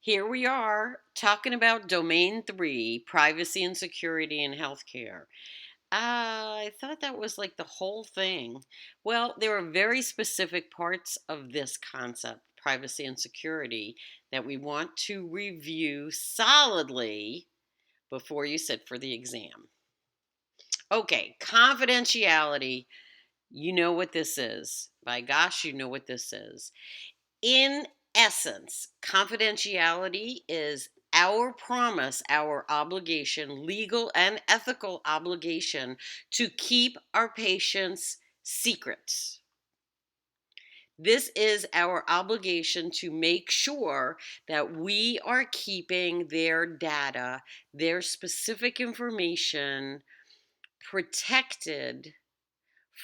Here we are talking about Domain 3, privacy and security in healthcare. I thought that was like the whole thing. Well, there are very specific parts of this concept, privacy and security, that we want to review solidly before you sit for the exam. Okay, confidentiality. You know what this is. By gosh, you know what this is. In essence, confidentiality is our promise, our obligation, legal and ethical obligation to keep our patients' secrets. This is our obligation to make sure that we are keeping their data, their specific information protected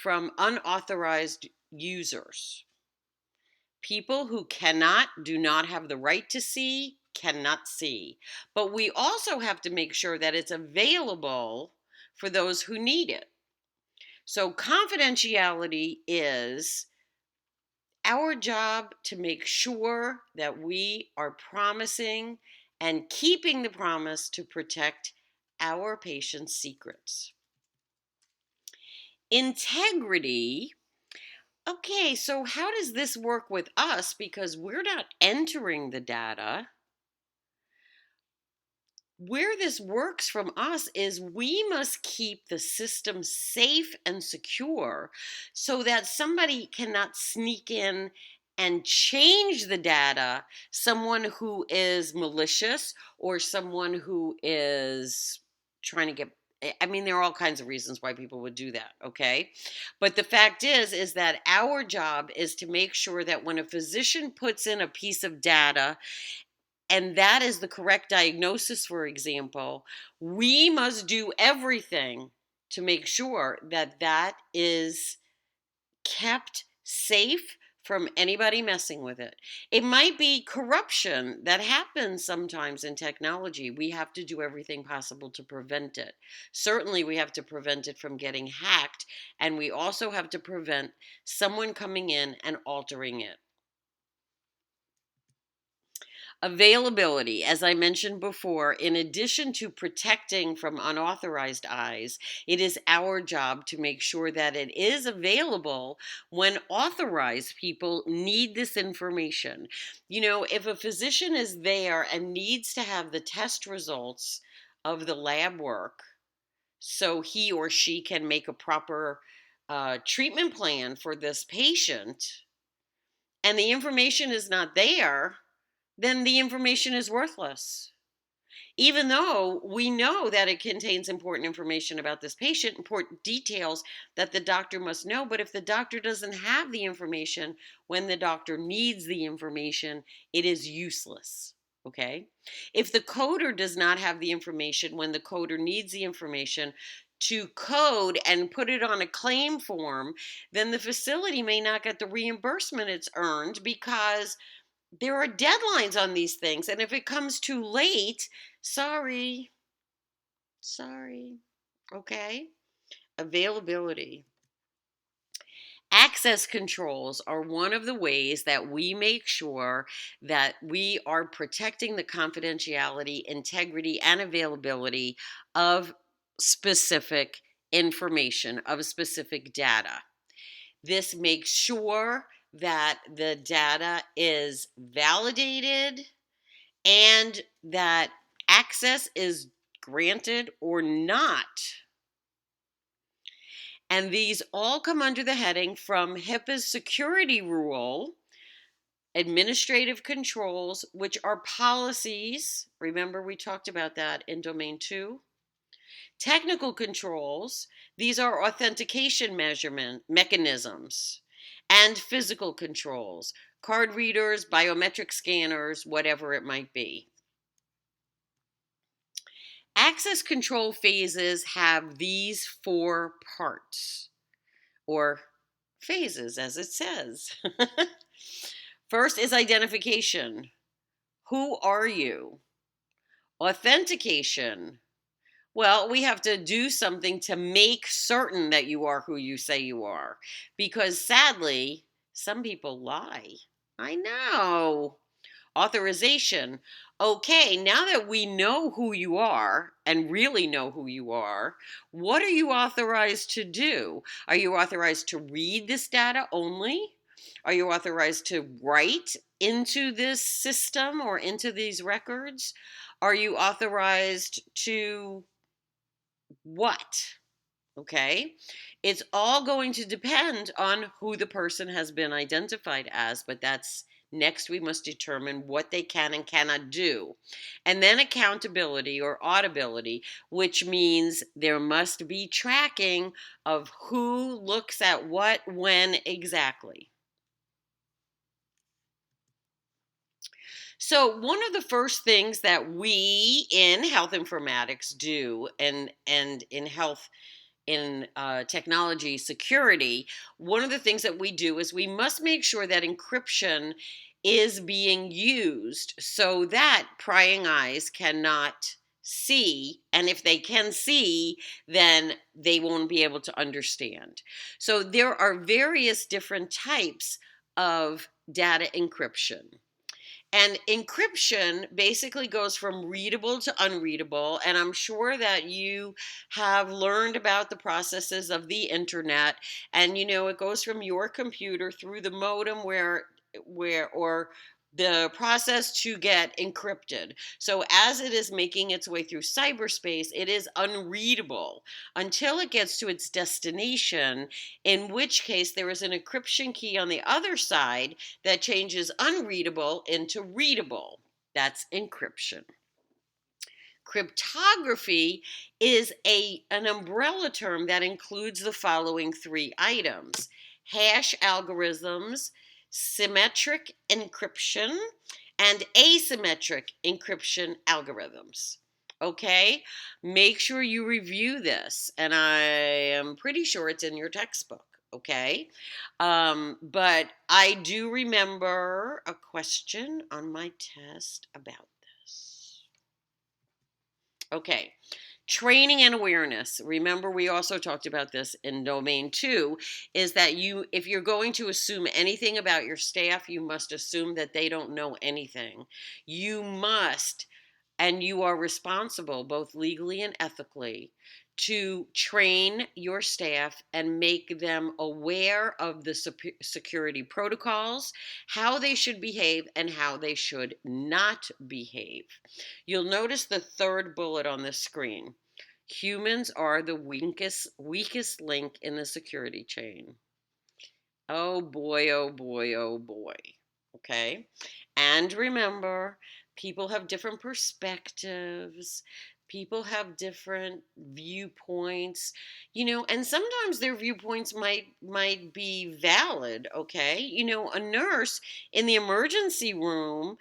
from unauthorized users. People who do not have the right to see, cannot see. But we also have to make sure that it's available for those who need it. So confidentiality is our job to make sure that we are promising and keeping the promise to protect our patients' secrets. Integrity. Okay, so how does this work with us? Because we're not entering the data. Where this works from us is we must keep the system safe and secure so that somebody cannot sneak in and change the data. Someone who is malicious or someone who is trying to get, I mean, there are all kinds of reasons why people would do that, okay? But the fact is that our job is to make sure that when a physician puts in a piece of data and that is the correct diagnosis, for example, we must do everything to make sure that that is kept safe from anybody messing with it. It might be corruption that happens sometimes in technology. We have to do everything possible to prevent it. Certainly, we have to prevent it from getting hacked, and we also have to prevent someone coming in and altering it. Availability, as I mentioned before, in addition to protecting from unauthorized eyes, it is our job to make sure that it is available when authorized people need this information. You know, if a physician is there and needs to have the test results of the lab work so he or she can make a proper treatment plan for this patient, and the information is not there, then the information is worthless. Even though we know that it contains important information about this patient, important details that the doctor must know, but if the doctor doesn't have the information when the doctor needs the information, it is useless. Okay? If the coder does not have the information when the coder needs the information to code and put it on a claim form, then the facility may not get the reimbursement it's earned because there are deadlines on these things, and if it comes too late, sorry, okay? Availability. Access controls are one of the ways that we make sure that we are protecting the confidentiality, integrity, and availability of specific information, of specific data. This makes sure that the data is validated and that access is granted or not. And these all come under the heading from HIPAA's security rule, administrative controls, which are policies. Remember, we talked about that in Domain 2. Technical controls, these are authentication measurement mechanisms, and physical controls, card readers, biometric scanners, whatever it might be. Access control phases have these 4 parts, or phases as it says. First is identification. Who are you? Authentication. Well, we have to do something to make certain that you are who you say you are. Because sadly, some people lie. I know. Authorization. Okay, now that we know who you are and really know who you are, what are you authorized to do? Are you authorized to read this data only? Are you authorized to write into this system or into these records? Are you authorized to what? Okay. It's all going to depend on who the person has been identified as, but that's next we must determine what they can and cannot do. And then accountability or audibility, which means there must be tracking of who looks at what, when exactly. So one of the first things that we in health informatics do and in health in technology security, one of the things that we do is we must make sure that encryption is being used so that prying eyes cannot see. And if they can see, then they won't be able to understand. So there are various different types of data encryption. And encryption basically goes from readable to unreadable. And I'm sure that you have learned about the processes of the internet. And it goes from your computer through the modem or the process to get encrypted. So as it is making its way through cyberspace, it is unreadable until it gets to its destination, in which case there is an encryption key on the other side that changes unreadable into readable. That's encryption. Cryptography is an umbrella term that includes the following three items: hash algorithms, symmetric encryption, and asymmetric encryption algorithms. Okay, make sure you review this, and I am pretty sure it's in your textbook. Okay, but I do remember a question on my test about this. Okay, training and awareness. Remember, we also talked about this in domain 2, is that if you're going to assume anything about your staff, you must assume that they don't know anything. You must, and you are responsible, both legally and ethically, to train your staff and make them aware of the security protocols, how they should behave, and how they should not behave. You'll notice the third bullet on the screen. Humans are the weakest link in the security chain. Oh boy, oh boy, oh boy. Okay? And remember, people have different perspectives. People have different viewpoints, and sometimes their viewpoints might be valid, okay? A nurse in the emergency room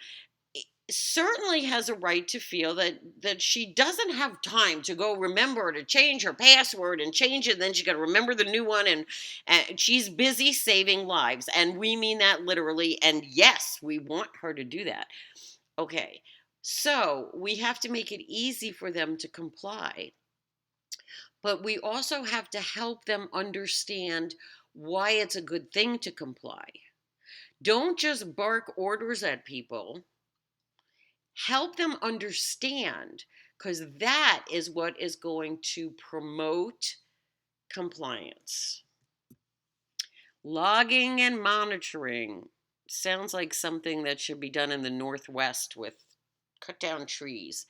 certainly has a right to feel that she doesn't have time to go remember to change her password and change it, then she got to remember the new one, and she's busy saving lives, and we mean that literally, and yes, we want her to do that. Okay, so we have to make it easy for them to comply, but we also have to help them understand why it's a good thing to comply. Don't just bark orders at people. Help them understand, because that is what is going to promote compliance. Logging and monitoring sounds like something that should be done in the Northwest with cut down trees.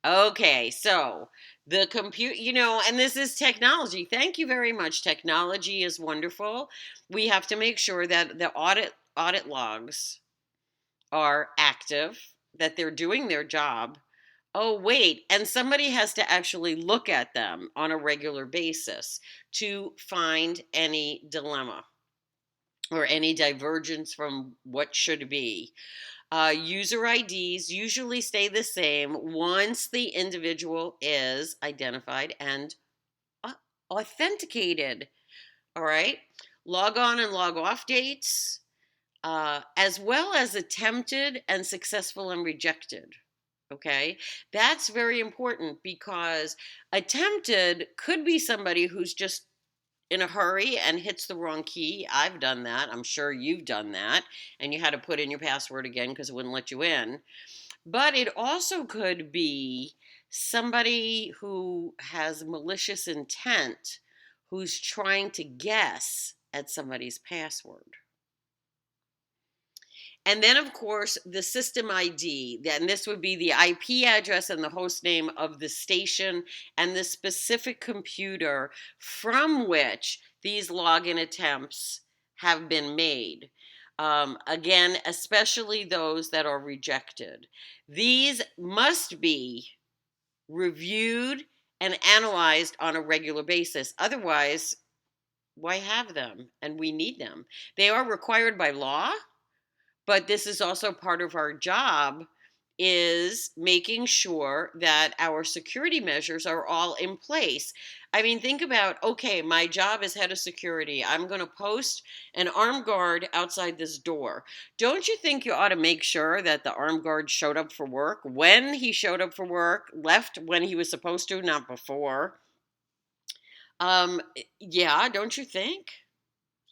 Okay, so the compute, and this is technology. Thank you very much. Technology is wonderful. We have to make sure that the audit logs are active, that they're doing their job. Oh, wait, and somebody has to actually look at them on a regular basis to find any dilemma or any divergence from what should be. User IDs usually stay the same once the individual is identified and authenticated. All right. Log on and log off dates, as well as attempted and successful and rejected. Okay, that's very important, because attempted could be somebody who's just in a hurry and hits the wrong key. I've done that. I'm sure you've done that. And you had to put in your password again because it wouldn't let you in. But it also could be somebody who has malicious intent who's trying to guess at somebody's password. And then, of course, the system ID, and this would be the IP address and the host name of the station and the specific computer from which these login attempts have been made. Again, especially those that are rejected. These must be reviewed and analyzed on a regular basis. Otherwise, why have them? And we need them. They are required by law. But this is also part of our job, is making sure that our security measures are all in place. I mean, think about, okay, my job as head of security. I'm going to post an armed guard outside this door. Don't you think you ought to make sure that the armed guard showed up for work when he showed up for work, left when he was supposed to, not before? Yeah, don't you think?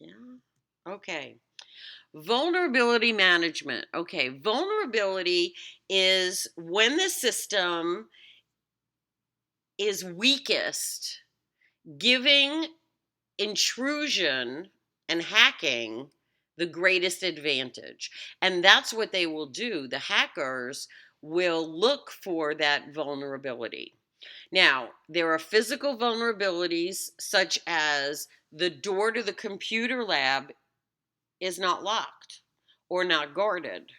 Yeah. Okay. Vulnerability management. Okay, vulnerability is when the system is weakest, giving intrusion and hacking the greatest advantage. And that's what they will do. The hackers will look for that vulnerability. Now, there are physical vulnerabilities such as the door to the computer lab is not locked or not guarded.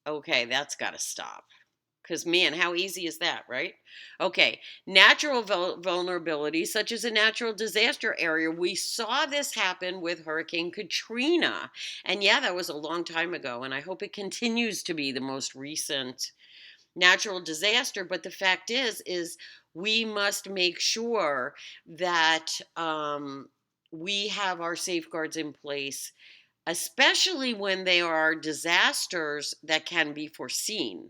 Okay, that's got to stop. Because, man, how easy is that, right? Okay, natural vulnerabilities, such as a natural disaster area. We saw this happen with Hurricane Katrina. And yeah, that was a long time ago. And I hope it continues to be the most recent natural disaster. But the fact is we must make sure that we have our safeguards in place, especially when they are disasters that can be foreseen.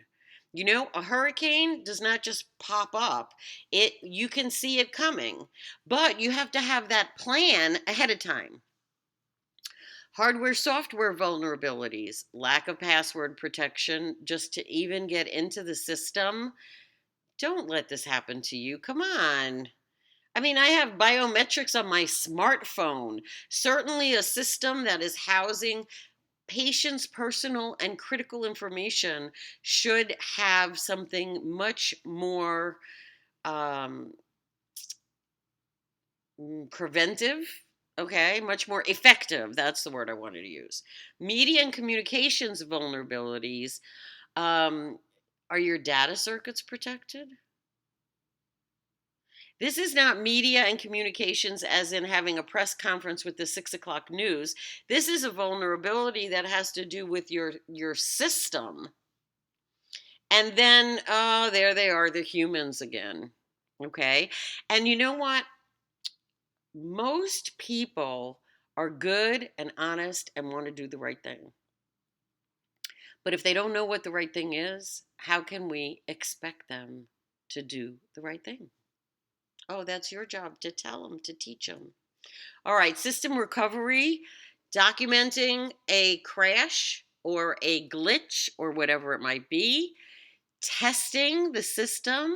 You know, a hurricane does not just pop up. You can see it coming, but you have to have that plan ahead of time. Hardware, software vulnerabilities, lack of password protection just to even get into the system. Don't let this happen to you. Come on. I mean, I have biometrics on my smartphone. Certainly a system that is housing patients' personal and critical information should have something much more preventive, okay, much more effective. That's the word I wanted to use. Media and communications vulnerabilities. Are your data circuits protected? This is not media and communications as in having a press conference with the 6 o'clock news. This is a vulnerability that has to do with your system. And then, oh, there they are, the humans again. Okay. And you know what? Most people are good and honest and want to do the right thing. But if they don't know what the right thing is, how can we expect them to do the right thing? Oh, that's your job to tell them, to teach them. All right, system recovery, documenting a crash or a glitch or whatever it might be, testing the system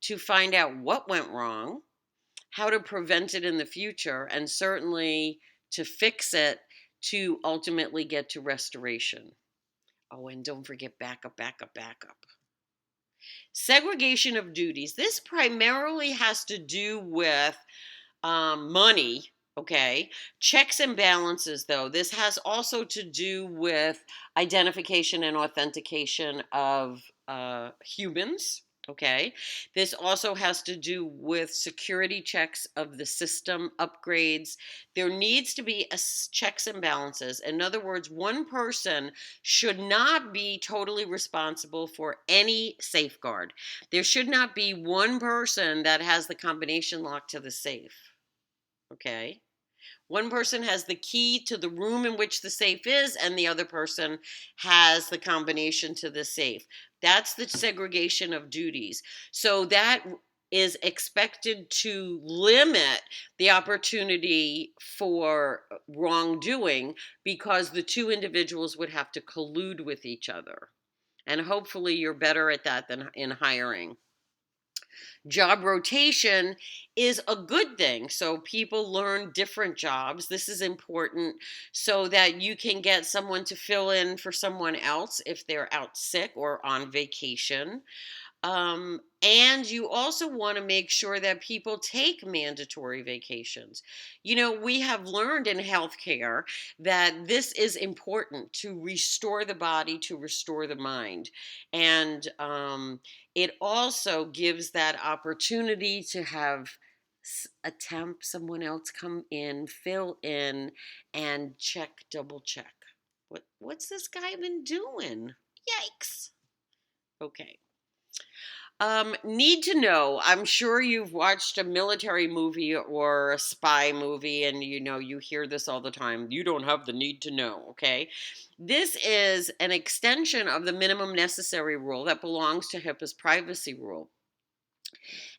to find out what went wrong, how to prevent it in the future, and certainly to fix it to ultimately get to restoration. Oh, and don't forget backup, backup, backup. Segregation of duties. This primarily has to do with money, okay? Checks and balances, though. This has also to do with identification and authentication of humans, okay? This also has to do with security checks of the system upgrades. There needs to be checks and balances. In other words, one person should not be totally responsible for any safeguard. There should not be one person that has the combination lock to the safe. Okay. One person has the key to the room in which the safe is, and the other person has the combination to the safe. That's the segregation of duties. So that is expected to limit the opportunity for wrongdoing because the two individuals would have to collude with each other. And hopefully you're better at that than in hiring. Job rotation is a good thing. So people learn different jobs. This is important so that you can get someone to fill in for someone else if they're out sick or on vacation. And you also want to make sure that people take mandatory vacations. We have learned in healthcare that this is important to restore the body, to restore the mind. And it also gives that opportunity to have someone else come in, fill in, and double check. What's this guy been doing? Yikes. Okay. Need to know. I'm sure you've watched a military movie or a spy movie, and you hear this all the time. You don't have the need to know, okay? This is an extension of the minimum necessary rule that belongs to HIPAA's privacy rule.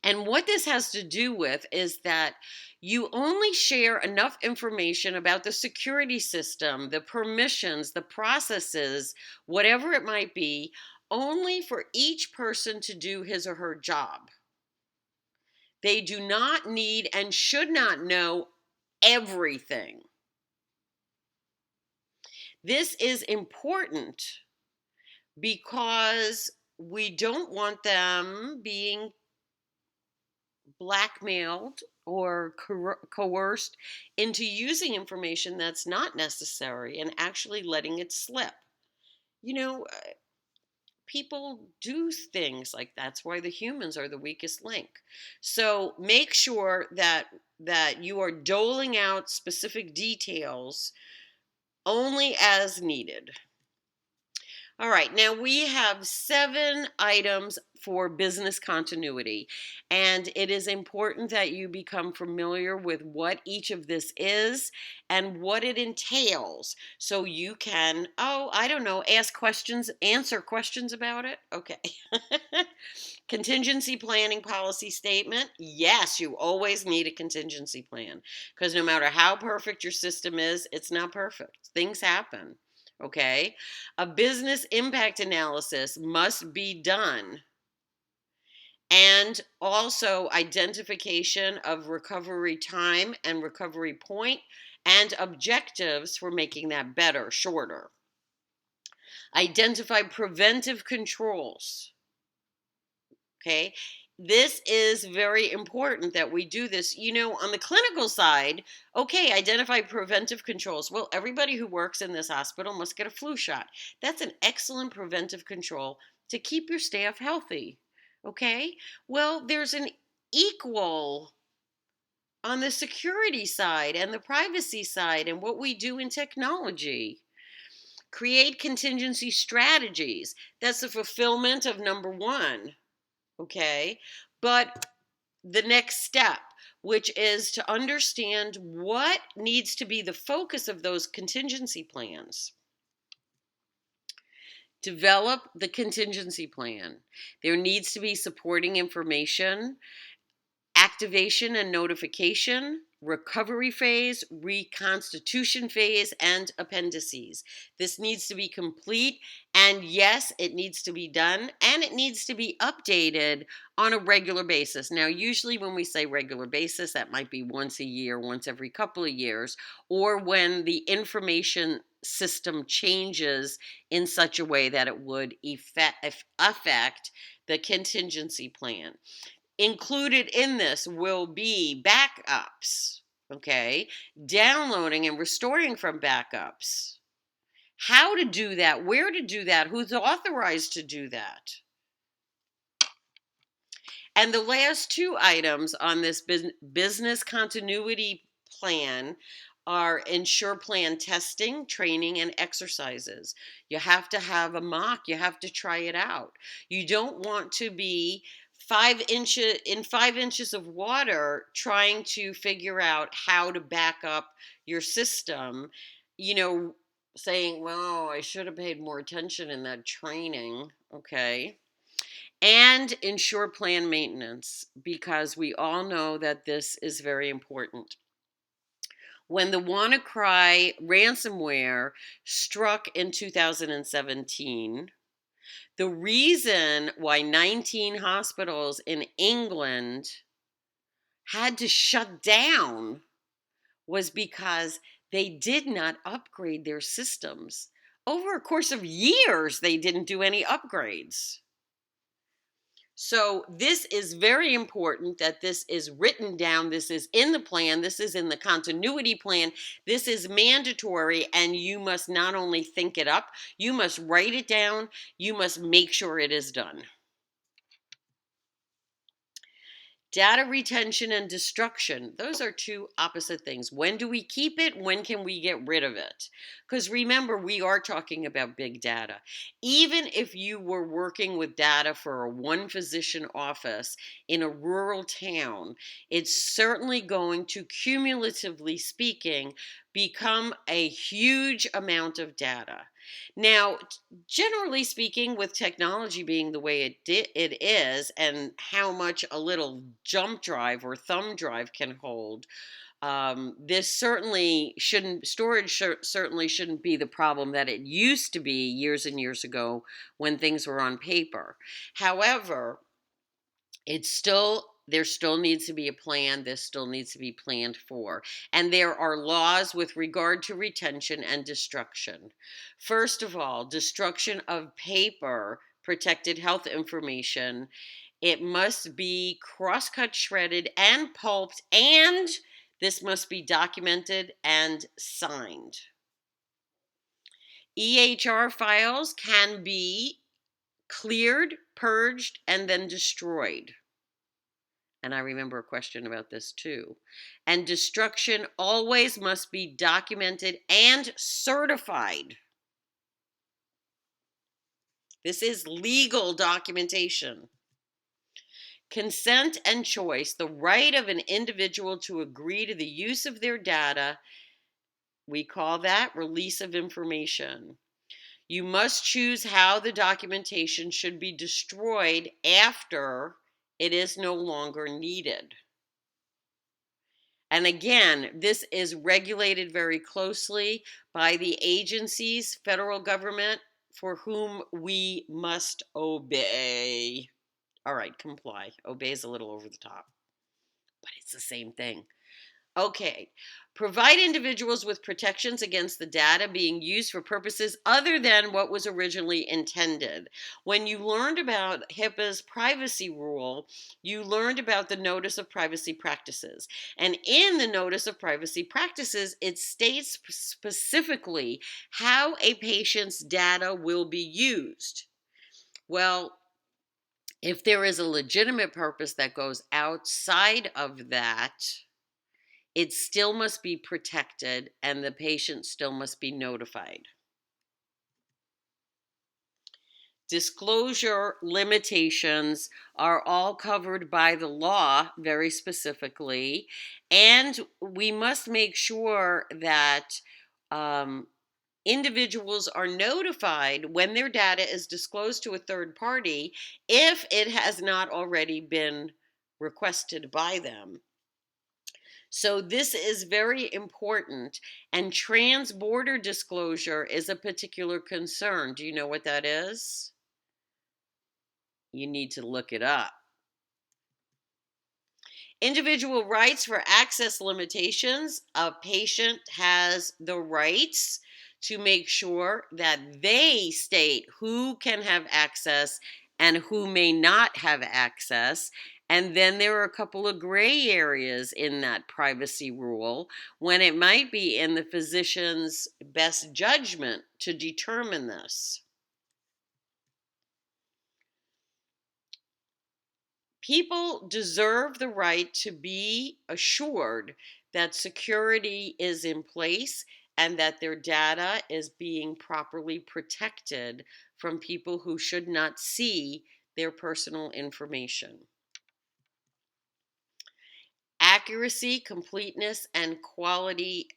And what this has to do with is that you only share enough information about the security system, the permissions, the processes, whatever it might be, only for each person to do his or her job. They do not need and should not know everything. This is important because we don't want them being blackmailed or coerced into using information that's not necessary and actually letting it slip. People do things like that's why the humans are the weakest link. So make sure that you are doling out specific details only as needed. All right, now we have 7 items for business continuity, and it is important that you become familiar with what each of this is and what it entails so you can, ask questions, answer questions about it. Okay. Contingency planning policy statement. Yes, you always need a contingency plan because no matter how perfect your system is, it's not perfect. Things happen. Okay. A business impact analysis must be done. And also identification of recovery time and recovery point and objectives for making that better, shorter. Identify preventive controls. Okay. This is very important that we do this. On the clinical side, okay, identify preventive controls. Well, everybody who works in this hospital must get a flu shot. That's an excellent preventive control to keep your staff healthy. Okay? Well, there's an equal on the security side and the privacy side and what we do in technology. Create contingency strategies. That's the fulfillment of number 1. Okay, but the next step, which is to understand what needs to be the focus of those contingency plans. Develop the contingency plan. There needs to be supporting information, activation and notification, recovery phase, reconstitution phase, and appendices. This needs to be complete, and yes, it needs to be done, and it needs to be updated on a regular basis. Now, usually when we say regular basis, that might be once a year, once every couple of years, or when the information system changes in such a way that it would affect the contingency plan. Included in this will be backups, okay? Downloading and restoring from backups. How to do that, where to do that, who's authorized to do that. And the last 2 items on this business continuity plan are ensure plan testing, training, and exercises. You have to have a mock. You have to try it out. You don't want to be 5 inches of water trying to figure out how to back up your system, saying, well, I should have paid more attention in that training. Okay. and ensure plan maintenance, because we all know that this is very important. When the WannaCry ransomware struck in 2017, the reason why 19 hospitals in England had to shut down was because they did not upgrade their systems. Over a course of years, they didn't do any upgrades. So this is very important that this is written down. This is in the plan. This is in the continuity plan. This is mandatory, and you must not only think it up, you must write it down. You must make sure it is done. Data retention and destruction, those are two opposite things. When do we keep it? When can we get rid of it? Because remember, we are talking about big data. Even if you were working with data for a one physician office in a rural town, it's certainly going to, cumulatively speaking, become a huge amount of data. Now, generally speaking, with technology being the way it is, and how much a little jump drive or thumb drive can hold, this certainly shouldn't, certainly shouldn't be the problem that it used to be years and years ago when things were on paper. However, there still needs to be a plan. This still needs to be planned for. And there are laws with regard to retention and destruction. First of all, destruction of paper protected health information. It must be cross-cut, shredded, and pulped, and this must be documented and signed. EHR files can be cleared, purged, and then destroyed. And I remember a question about this too. And destruction always must be documented and certified. This is legal documentation. Consent and choice, the right of an individual to agree to the use of their data, we call that release of information. You must choose how the documentation should be destroyed after it is no longer needed. And again, this is regulated very closely by the agencies, federal government, for whom we must obey. All right, comply. Obey is a little over the top, but it's the same thing. Okay. Provide individuals with protections against the data being used for purposes other than what was originally intended. When you learned about HIPAA's privacy rule, you learned about the Notice of Privacy Practices. And in the Notice of Privacy Practices, it states specifically how a patient's data will be used. Well, if there is a legitimate purpose that goes outside of that, it still must be protected and the patient still must be notified. Disclosure limitations are all covered by the law very specifically, and we must make sure that individuals are notified when their data is disclosed to a third party if it has not already been requested by them. So this is very important, and trans-border disclosure is a particular concern. Do you know what that is? You need to look it up. Individual rights for access limitations. A patient has the rights to make sure that they state who can have access and who may not have access. And then there are a couple of gray areas in that privacy rule when it might be in the physician's best judgment to determine this. People deserve the right to be assured that security is in place and that their data is being properly protected from people who should not see their personal information. Accuracy, completeness, and quality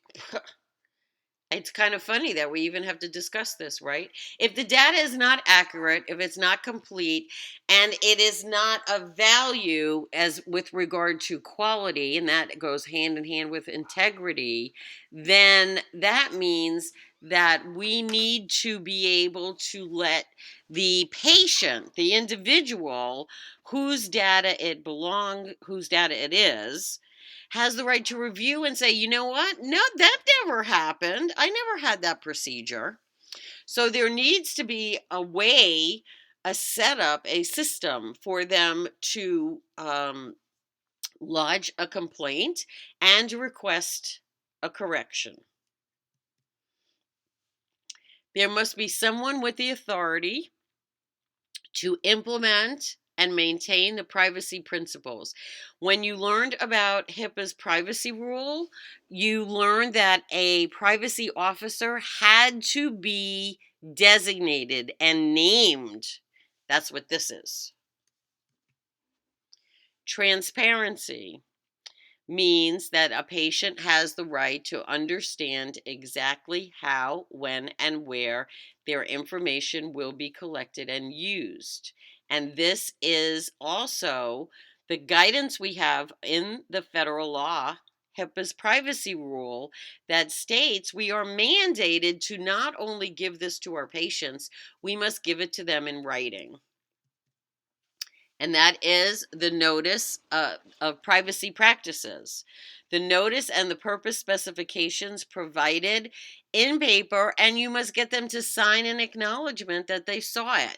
It's kind of funny that we even have to discuss this, right? If the data is not accurate, if it's not complete, and it is not of value as with regard to quality, and that goes hand in hand with integrity, then that means that we need to be able to let the patient, the individual whose data it belongs, whose data it is, has the right to review and say, you know what? No, that never happened. I never had that procedure. So there needs to be a way, a setup, a system for them to lodge a complaint and request a correction. There must be someone with the authority to implement and maintain the privacy principles. When you learned about HIPAA's privacy rule, you learned that a privacy officer had to be designated and named. That's what this is. Transparency means that a patient has the right to understand exactly how, when, and where their information will be collected and used. And this is also the guidance we have in the federal law, HIPAA's privacy rule, that states we are mandated to not only give this to our patients, we must give it to them in writing. And that is the notice of privacy practices. The notice and the purpose specifications provided in paper, and you must get them to sign an acknowledgement that they saw it.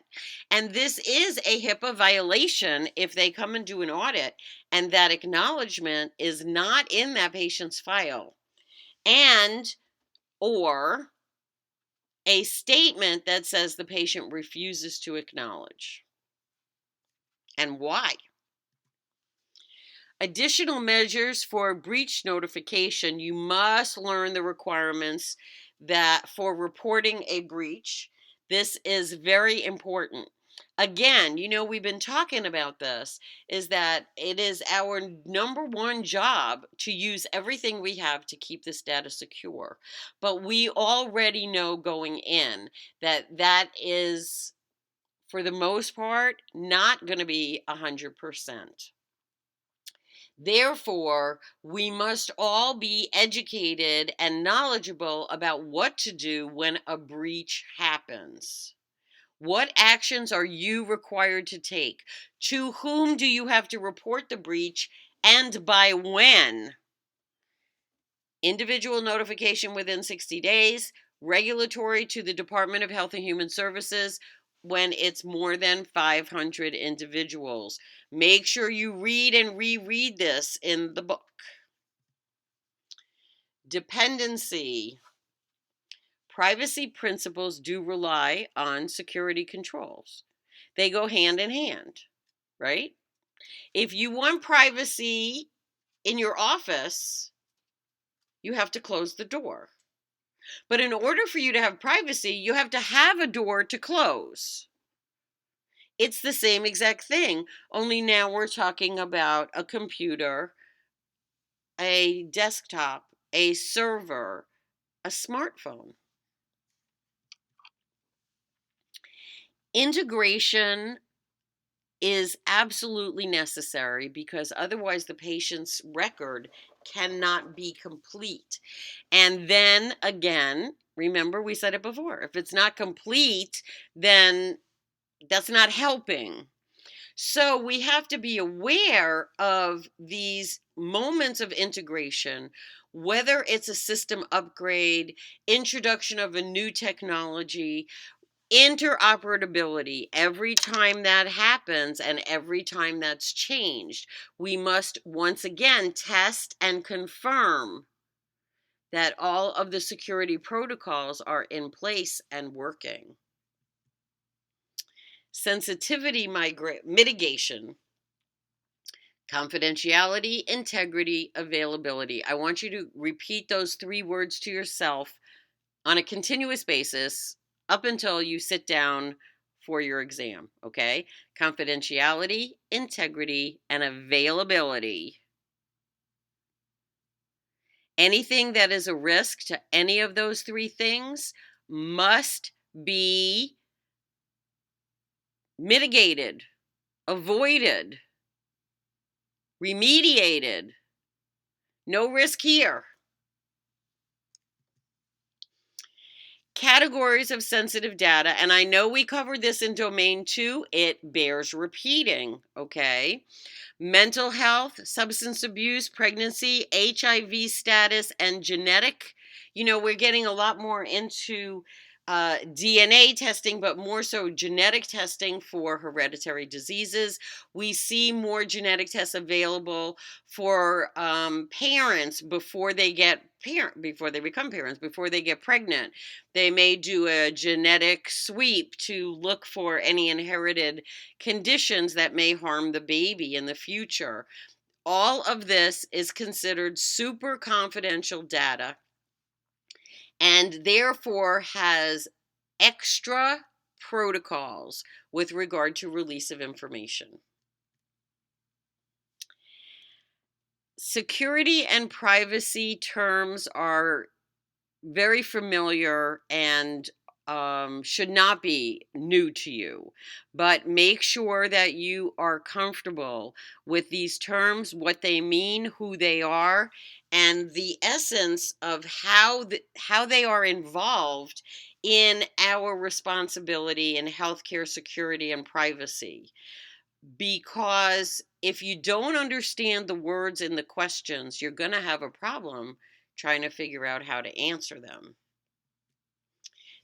And this is a HIPAA violation if they come and do an audit and that acknowledgement is not in that patient's file, and or a statement that says the patient refuses to acknowledge. And why? Additional measures for breach notification. You must learn the requirements that for reporting a breach. This is very important. Again, we've been talking about this, is that it is our number one job to use everything we have to keep this data secure. But we already know going in that that is, for the most part, not going to be 100%. Therefore, we must all be educated and knowledgeable about what to do when a breach happens. What actions are you required to take? To whom do you have to report the breach, and by when? Individual notification within 60 days, regulatory to the Department of Health and Human Services when it's more than 500 individuals. Make sure you read and reread this in the book. Dependency. Privacy principles do rely on security controls. They go hand in hand, right? If you want privacy in your office, you have to close the door. But in order for you to have privacy, you have to have a door to close. It's the same exact thing, only now we're talking about a computer, a desktop, a server, a smartphone. Integration is absolutely necessary because otherwise the patient's record cannot be complete. And then again, remember we said it before, if it's not complete, then that's not helping. So we have to be aware of these moments of integration, whether it's a system upgrade, introduction of a new technology, interoperability. Every time that happens and every time that's changed, we must once again test and confirm that all of the security protocols are in place and working. Sensitivity mitigation. Confidentiality, integrity, availability. I want you to repeat those 3 words to yourself on a continuous basis up until you sit down for your exam, okay? Confidentiality, integrity, and availability. Anything that is a risk to any of those three things must be mitigated, avoided, remediated. No risk here. Categories of sensitive data, and I know we covered this in Domain 2, it bears repeating, okay? Mental health, substance abuse, pregnancy, HIV status, and genetic. We're getting a lot more into DNA testing, but more so genetic testing for hereditary diseases. We see more genetic tests available for parents before they become parents, before they get pregnant. They may do a genetic sweep to look for any inherited conditions that may harm the baby in the future. All of this is considered super confidential data and therefore has extra protocols with regard to release of information. Security and privacy terms are very familiar and should not be new to you, but make sure that you are comfortable with these terms, what they mean, who they are, and the essence of how they are involved in our responsibility in healthcare security and privacy. Because if you don't understand the words in the questions, you're going to have a problem trying to figure out how to answer them.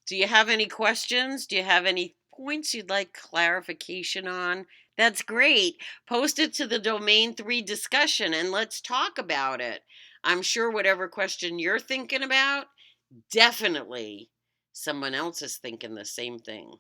Do you have any questions? Do you have any points you'd like clarification on? That's great. Post it to the Domain 3 discussion and let's talk about it. I'm sure whatever question you're thinking about, definitely someone else is thinking the same thing.